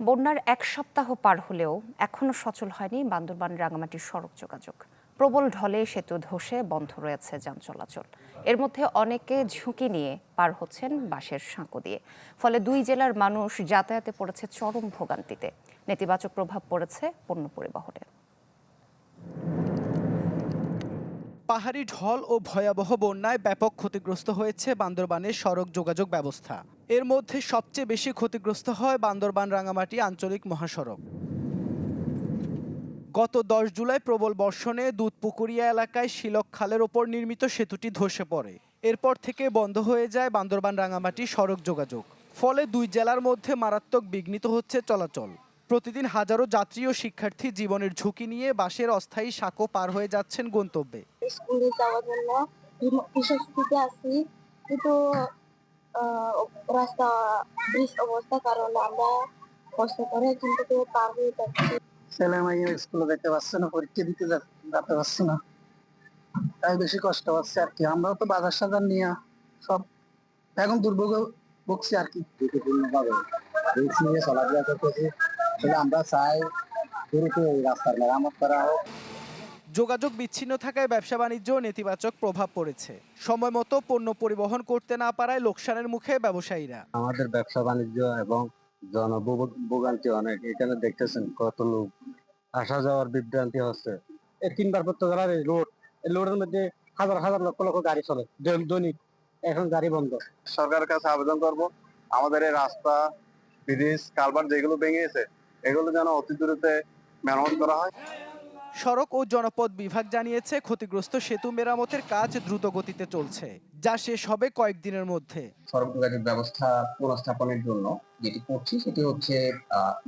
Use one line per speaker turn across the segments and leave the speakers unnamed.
বন্যার এক সপ্তাহ পার হলেও এখনো সচল হয়নি বান্দরবান রাঙামাটির সড়ক যোগাযোগ। প্রবল ঢলে সেতু ধসে বন্ধ রয়েছে যান চলাচল। এর মধ্যে অনেকে ঝুঁকি নিয়ে পার হচ্ছেন বাঁশের সাঁকো দিয়ে। ফলে দুই জেলার মানুষ যাতায়াতে পড়েছে চরম ভোগান্তিতে। নেতিবাচক প্রভাব পড়েছে পণ্য পরিবহনে।
পাহাড়ি ঢল ও ভয়াবহ বন্যায় ব্যাপক ক্ষতিগ্রস্ত হয়েছে বান্দরবানের সড়ক যোগাযোগ ব্যবস্থা। এর মধ্যে সবচেয়ে বেশি ক্ষতিগ্রস্ত হয় বান্দরবান রাঙামাটি আঞ্চলিক মহাসড়ক। গত 10 জুলাই প্রবল বর্ষণে দুধপুকুরিয়া এলাকায় শিলক খালের ওপর নির্মিত সেতুটি ধসে পড়ে। এরপর থেকে বন্ধ হয়ে যায় বান্দরবান রাঙামাটি সড়ক যোগাযোগ। ফলে দুই জেলার মধ্যে মারাত্মক বিঘ্নিত হচ্ছে চলাচল। প্রতিদিন হাজারো যাত্রী ও শিক্ষার্থী জীবনের ঝুঁকি নিয়ে বাসের অস্থায়ী সাঁকো পার হয়ে যাচ্ছেন গন্তব্যে।
স্কুলে যাওয়ার জন্য বিশেষটিতে আছি, কিন্তু রাস্তা ব্রিজ অবস্থার কারণে আমরা কষ্ট করে কিন্তু পার হয়ে যাচ্ছি। ছেলে মেয়ে স্কুলে যেতে পারছে না, পরীক্ষা দিতে যেতে পারছে না, তাই বেশি কষ্ট হচ্ছে আর কি। আমরাও তো বাজার সাজার নিয়ে সব এখন দুর্ভোগ ভুগছি আর কি। ঝুঁকিপূর্ণভাবে রিস্ক নিয়ে চলাফেরা করতেছি। আমরা চাই দ্রুত এই রাস্তার মেরামত করা হোক।
যোগাযোগ বিচ্ছিন্ন থাকায় ব্যবসা বাণিজ্য নেতিবাচক প্রভাব পড়েছে। সময় মতো পণ্য পরিবহন করতে না পারায় লোকসানের মুখে ব্যবসায়ীরা।
আমাদের ব্যবসা বাণিজ্য এবং জনভোগান্তি অনেক। এখানে দেখতেছেন কত লোক আসা যাওয়ার বিভ্রান্তি হচ্ছে। এই 3 বার পর্যন্ত রোড, এই রোডের মধ্যে হাজার হাজার লক্ষ লক্ষ গাড়ি চলে দৈনিক। এখন গাড়ি বন্ধ।
সরকারের কাছে আবেদন করব, আমাদের এই রাস্তা, ব্রিজ, কালভার্ট যেগুলো ভেঙে গেছে এগুলো যেন অতি দ্রুত মেরামত করা হয়।
সড়ক ও জনপথ বিভাগ জানিয়েছে ক্ষতিগ্রস্ত সেতু মেরামতের কাজ দ্রুত গতিতে চলছে, যা শেষ হবে কয়েকদিনের মধ্যে।
সড়ক যোগাযোগ ব্যবস্থা পুনঃস্থাপনের জন্য যেটি করছি সেটি হচ্ছে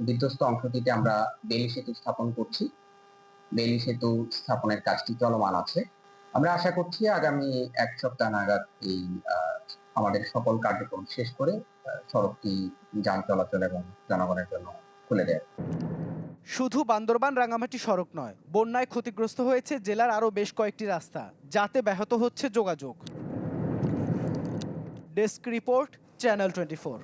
বিধ্বস্ত অংশটিতে আমরা বেলি সেতু স্থাপন করছি। বেলি সেতু স্থাপনের কাজটি চলমান আছে। আমরা আশা করছি আগামী 1 সপ্তাহ নাগাদ এই আমাদের সকল কার্যক্রম শেষ করে সড়কটি যান চলাচল এবং জনগণের জন্য খুলে দেয়।
শুধু বান্দরবান রাঙামাটি সড়ক নয়, বন্যায় ক্ষতিগ্রস্ত হয়েছে জেলার আরও বেশ কয়েকটি রাস্তা, যাতে ব্যাহত হচ্ছে যোগাযোগ। Desk report, channel 24।